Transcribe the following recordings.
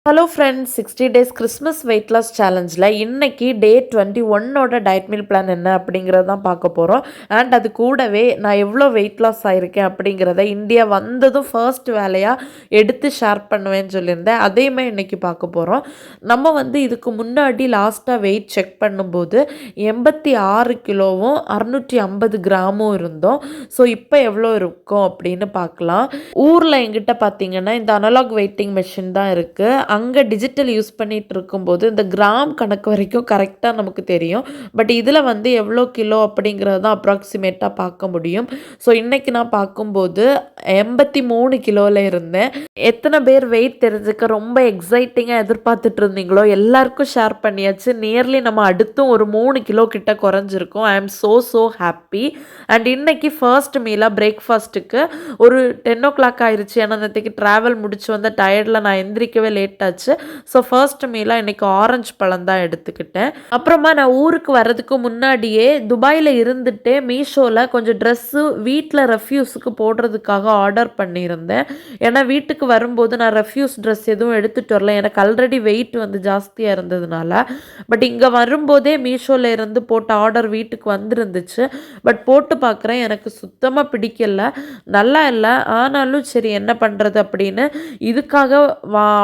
Hello friends, 60 days Christmas weight loss சேலஞ்சில் இன்னைக்கு day 21ஓட டயட் மீல் பிளான் என்ன அப்படிங்கிறத தான் பார்க்க போகிறோம். அண்ட் அது கூடவே நான் எவ்வளோ வெயிட் லாஸ் ஆகிருக்கேன் அப்படிங்கிறத இந்தியா வந்ததும் ஃபர்ஸ்ட் வேலையாக எடுத்து ஷேர் பண்ணுவேன்னு சொல்லியிருந்தேன். அதேமாதிரி இன்னைக்கு பார்க்க போகிறோம். நம்ம இதுக்கு முன்னாடி லாஸ்ட்டாக வெயிட் செக் பண்ணும்போது 86 கிலோவும் 650 கிராமும் இருந்தோம். ஸோ இப்போ எவ்வளோ இருக்கும் அப்படின்னு பார்க்கலாம். ஊரில் எங்கிட்ட பார்த்தீங்கன்னா இந்த அனலாக் வெயிட்டிங் மெஷின் தான் இருக்குது. அங்கே டிஜிட்டல் யூஸ் பண்ணிகிட்டு இருக்கும்போது இந்த கிராம் கணக்கு வரைக்கும் கரெக்டாக நமக்கு தெரியும். பட் இதில் எவ்வளோ கிலோ அப்படிங்கிறது தான் அப்ராக்சிமேட்டாக பார்க்க முடியும். ஸோ இன்றைக்கி நான் பார்க்கும்போது 83 கிலோவில் இருந்தேன். எத்தனை பேர் வெயிட் தெரிஞ்சுக்க ரொம்ப எக்ஸைட்டிங்காக எதிர்பார்த்துட்டு இருந்தீங்களோ எல்லாருக்கும் ஷேர் பண்ணியாச்சு. நியர்லி நம்ம அடுத்தும் ஒரு 3 கிலோ கிட்ட குறைஞ்சிருக்கும். ஐ ஆம் ஸோ ஹாப்பி. அண்ட் இன்னைக்கு ஃபர்ஸ்ட் மீலாக பிரேக்ஃபாஸ்ட்டுக்கு ஒரு 10 o'clock ஆயிடுச்சு. ஏன்னா நேற்றுக்கு ட்ராவல் முடிச்சு வந்த டயர்டில் நான் எந்திரிக்கவே லேட் ஆச்சு. ஸோ ஃபர்ஸ்ட் மீலாக இன்றைக்கி ஆரஞ்சு பழம் தான் எடுத்துக்கிட்டேன். அப்புறமா நான் ஊருக்கு வர்றதுக்கு முன்னாடியே துபாயில் இருந்துட்டு மீஷோவில் கொஞ்சம் ட்ரெஸ்ஸு வீட்டில் ரெஃப்யூஸுக்கு போடுறதுக்காக ஆர்டர் பண்ணியிருந்தேன். ஏன்னா வீட்டுக்கு வரும்போது நான் ரெஃப்யூஸ் ட்ரெஸ் எதுவும் எடுத்துகிட்டு வரல. எனக்கு ஆல்ரெடி வெயிட் ஜாஸ்தியாக இருந்ததுனால. பட் இங்கே வரும்போதே மீஷோவில் இருந்து போட்ட ஆர்டர் வீட்டுக்கு வந்துருந்துச்சு. பட் போட்டு பார்க்குறேன், எனக்கு சுத்தமாக பிடிக்கல, நல்லா இல்லை. ஆனாலும் சரி என்ன பண்ணுறது அப்படின்னு இதுக்காக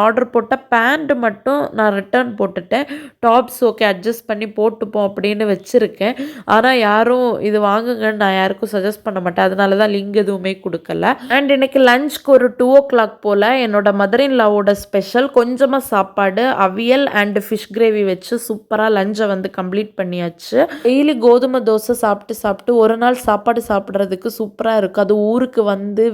ஆர்டர் போட்ட பேண்ட் மட்டும் நான் ரிட்டர்ன் போட்டுட்டேன். டாப்ஸ் ஓகே அட்ஜஸ்ட் பண்ணி போட்டுப்போம் அப்படின்னு வச்சுருக்கேன். ஆனால் யாரும் இது வாங்குங்கன்னு நான் யாருக்கும் சஜஸ்ட் பண்ண மாட்டேன். அதனால தான் லிங்க் எதுவுமே கொடுக்கல. அண்ட் இன்னைக்கு லஞ்சுக்கு ஒரு 2 o'clock போல் என்னோட மதர் இன் லாவோட ஸ்பெஷல் கொஞ்சமாக சாப்பாடு, அவியல் அண்ட் ஃபிஷ் கிரேவி வச்சு சூப்பராக லஞ்சை கம்ப்ளீட் பண்ணியாச்சு. டெய்லி கோதுமை தோசை சாப்பிட்டு ஒரு நாள் சாப்பாடு சாப்பிட்றதுக்கு சூப்பராக இருக்குது. அது ஊருக்கு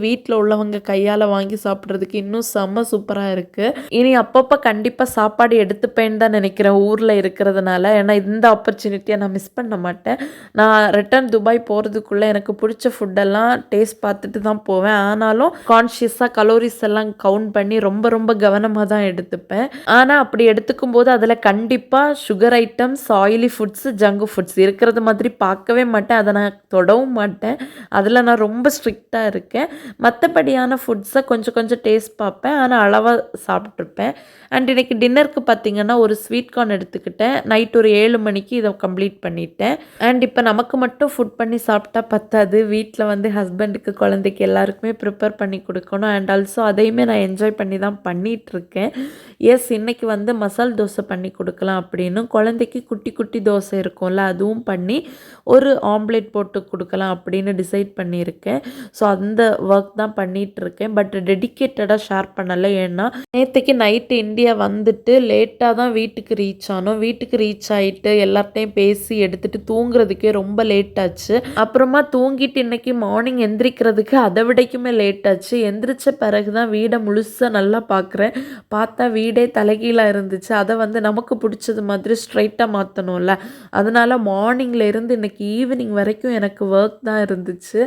வீட்டில் உள்ளவங்க கையால் வாங்கி சாப்பிட்றதுக்கு இன்னும் செம்ம சூப்பராக இருக்குது. இனி அப்பப்போ கண்டிப்பாக சாப்பாடு எடுத்துப்பேன்னு தான் நினைக்கிறேன் ஊரில் இருக்கிறதுனால. ஏன்னா இந்த ஆப்பர்ச்சுனிட்டியை நான் மிஸ் பண்ண மாட்டேன். நான் ரிட்டர்ன் துபாய் போகிறதுக்குள்ளே எனக்கு பிடிச்ச ஃபுட்டெல்லாம் டேஸ்ட் பார்த்துட்டு தான் போவேன். ஆனாலும் கான்ஷியஸாக கலோரிஸ் எல்லாம் கவுண்ட் பண்ணி ரொம்ப கவனமாக தான் எடுத்துப்பேன். ஆனால் அப்படி எடுத்துக்கும் போது அதில் கண்டிப்பாக sugar items, oily foods, junk foods இருக்கிறது மாதிரி பார்க்கவே மாட்டேன். அதை நான் தொடவும் மாட்டேன். அதில் நான் ரொம்ப ஸ்ட்ரிக்டாக இருக்கேன். மற்றபடியான ஃபுட்ஸை கொஞ்சம் டேஸ்ட் பார்ப்பேன், ஆனால் அளவாக சாப்பிட்ருப்பேன். அண்ட் இன்றைக்கி டின்னருக்கு பார்த்திங்கன்னா ஒரு ஸ்வீட் கார்ன் எடுத்துக்கிட்டேன். நைட் ஒரு 7 மணிக்கு இதை கம்ப்ளீட் பண்ணிட்டேன். அண்ட் இப்போ நமக்கு மட்டும் ஃபுட் பண்ணி சாப்பிட்டா பத்தாது. வீட்டில் ஹஸ்பண்டுக்கு, குழந்தைக்கு எல்லாருக்குமே ப்ரிப்பேர் பண்ணி கொடுக்கணும். அண்ட் ஆல்சோ அதையுமே நான் என்ஜாய் பண்ணி தான் பண்ணிகிட்ருக்கேன். எஸ், இன்றைக்கி மசால் தோசை பண்ணி கொடுக்கலாம் அப்படின்னு, குழந்தைக்கு குட்டி தோசை இருக்கும்ல அதுவும் பண்ணி ஒரு ஆம்லேட் போட்டு கொடுக்கலாம் அப்படின்னு டிசைட் பண்ணியிருக்கேன். ஸோ அந்த ஒர்க் தான் பண்ணிகிட்ருக்கேன். பட் டெடிக்கேட்டடாக ஷேர் பண்ணலை. ஏன்னா நேற்றுக்கு நைட்டு இந்தியா லேட்டாக தான் வீட்டுக்கு ரீச் ஆனோம். வீட்டுக்கு ரீச் ஆகிட்டு எல்லார்ட்டையும் பேசி எடுத்துகிட்டு தூங்குறதுக்கே ரொம்ப லேட் ஆச்சு. அப்புறமா தூங்கிட்டு இன்றைக்கி மார்னிங் எந்திரிக்கிறதுக்கு அதை விடைக்குமே லேட் ஆச்சு. எந்திரிச்ச பிறகு தான் வீடை முழுசாக நல்லா பார்க்குறேன். பார்த்தா வீடே தலைகீழாக இருந்துச்சு. அதை நமக்கு பிடிச்சது மாதிரி ஸ்ட்ரைட்டாக மாற்றணும்ல. அதனால் மார்னிங்கில் இருந்து இன்றைக்கி ஈவினிங் வரைக்கும் எனக்கு ஒர்க் தான் இருந்துச்சு.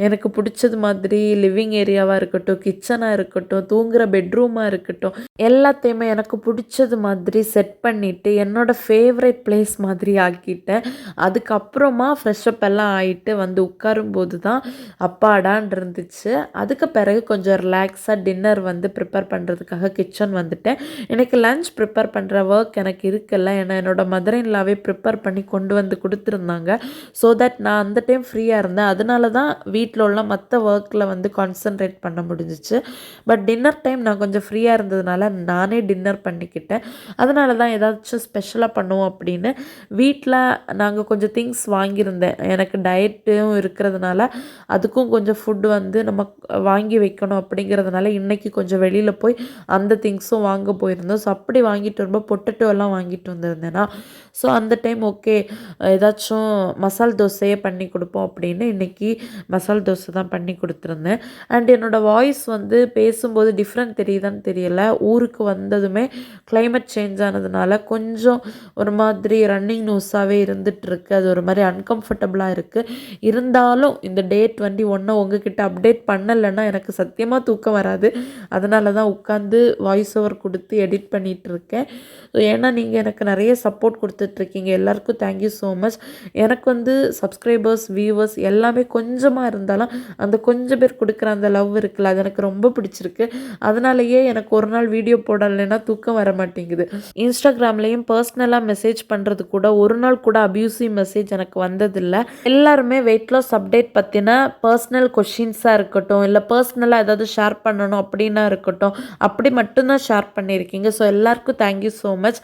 எனக்கு பிடிச்சது மாதிரி லிவிங் ஏரியாவாக இருக்கட்டும், கிச்சனாக இருக்கட்டும், தூங்குகிற பெட்ரூமாக இருக்கட்டும், எல்லாத்தையுமே எனக்கு பிடிச்சது மாதிரி செட் பண்ணிவிட்டு என்னோடய ஃபேவரட் பிளேஸ் மாதிரி ஆக்கிட்டேன். அதுக்கப்புறமா ஃப்ரெஷ்அப் எல்லாம் ஆகிட்டு உட்காரும்போது தான் அப்பாடான் இருந்துச்சு. அதுக்கு பிறகு கொஞ்சம் ரிலாக்ஸாக டின்னர் ப்ரிப்பேர் பண்ணுறதுக்காக கிச்சன் வந்துட்டேன். எனக்கு லஞ்ச் ப்ரிப்பேர் பண்ணுற ஒர்க் எனக்கு இருக்குல்ல. ஏன்னா என்னோடய மதர் இன் லாவே ப்ரிப்பேர் பண்ணி கொண்டு கொடுத்துருந்தாங்க. ஸோ தட் நான் அந்த டைம் ஃப்ரீயாக இருந்தேன். அதனால தான் வீட்டில் உள்ள மற்ற ஒர்க்கில் கான்சன்ட்ரேட் பண்ண முடிஞ்சிச்சு. பட் டின்னர் டைம் நான் கொஞ்சம் ஃப்ரீயாக இருந்ததுனால நானே டின்னர் பண்ணிக்கிட்டேன். அதனால தான் ஏதாச்சும் ஸ்பெஷலாக பண்ணுவோம் அப்படின்னு வீட்டில் நாங்கள் கொஞ்சம் திங்ஸ் வாங்கியிருந்தேன். எனக்கு டயட்டும் இருக்கிறதுனால அதுக்கும் கொஞ்சம் ஃபுட்டு நம்ம வாங்கி வைக்கணும் அப்படிங்கிறதுனால இன்றைக்கி கொஞ்சம் வெளியில் போய் அந்த திங்ஸும் வாங்க போயிருந்தோம். ஸோ அப்படி வாங்கிட்டு வரும்போது பொட்டேட்டோ எல்லாம் வாங்கிட்டு வந்திருந்தேன்னா, ஸோ அந்த டைம் ஓகே ஏதாச்சும் மசால் தோசையே பண்ணி கொடுப்போம் அப்படின்னு இன்றைக்கி மசால் தோசை தான் பண்ணி கொடுத்துருந்தேன். அண்ட் என்னோடய வாய்ஸ் பேசும்போது டிஃப்ரெண்ட் தெரியுதான்னு தெரியல. ஊருக்கு வந்ததுமே கிளைமேட் சேஞ்ச் ஆனதுனால கொஞ்சம் ஒரு மாதிரி ரன்னிங் நோஸாகவே இருந்துகிட்ருக்கு. அது ஒரு மாதிரி அன்கம்ஃபர்டபுளாக இருக்குது. இருந்தாலும் இந்த டே 21 உங்ககிட்ட அப்டேட் பண்ணலைன்னா எனக்கு சத்தியமாக தூக்கம் வராது. அதனால தான் உட்காந்து வாய்ஸ் ஓவர் கொடுத்து எடிட் பண்ணிகிட்ருக்கேன். ஏன்னா நீங்கள் எனக்கு நிறைய சப்போர்ட் கொடுத்துட்ருக்கீங்க. எல்லாருக்கும் தேங்க்யூ ஸோ மச். எனக்கு சப்ஸ்கிரைபர்ஸ், வியூவர்ஸ் எல்லாமே கொஞ்சமாக இருந்தாலும் அந்த கொஞ்சம் பேர் கொடுக்குற அந்த லவ் இருக்குல்ல, அது எனக்கு ரொம்ப பிடிச்சிருக்கு. அதனாலேயே எனக்கு ஒரு நாள் வீடியோ போடலைன்னா தூக்கம் வர மாட்டேங்குது. இன்ஸ்டாகிராம்லேயும் பர்சனலாக மெசேஜ் பண்ணுறது கூட ஒரு நாள் கூட அப்யூசிவ் மெசேஜ் எனக்கு வந்ததில்லை. எல்லாருமே வெயிட் லாஸ் அப்டேட் பற்றின பர்சனல் கொஷின்ஸாக இருக்கட்டும், இல்லை பர்சனலாக ஏதாவது ஷேர் பண்ணணும் அப்படின்னா இருக்கட்டும், அப்படி மட்டும்தான் ஷேர் பண்ணியிருக்கீங்க. ஸோ எல்லாருக்கும் தேங்க்யூ ஸோ மச்.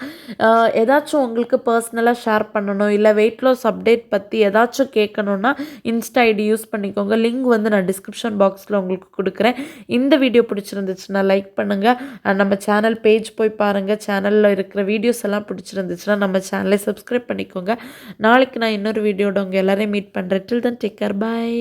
ஏதாச்சும் உங்களுக்கு பர்சனலாக ஷேர் பண்ணணும், இல்லை வெயிட் லாஸ் அப்டேட் பற்றி ஏதாச்சும் கேட்கணுன்னா இன்ஸ்டா ஐடி யூஸ் பண்ணிக்கோங்க. லிங்க் வந்து நான் டிஸ்கிரிப்ஷன் பாக்ஸில் உங்களுக்கு கொடுக்குறேன். இந்த வீடியோ பிடிச்சிருந்துச்சுன்னா லைக் பண்ணுங்கள். நம்ம சேனல் பேஜ் போய் பாருங்கள். சேனலில் இருக்கிற வீடியோஸ் எல்லாம் பிடிச்சிருந்துச்சுன்னா நம்ம சேனலை சப்ஸ்கிரைப் பண்ணிக்கோங்க. நாளைக்கு நான் இன்னொரு வீடியோட உங்கள் எல்லாரையும் மீட் பண்ணுறேன். டில் தென் டேக் கேர், பாய்.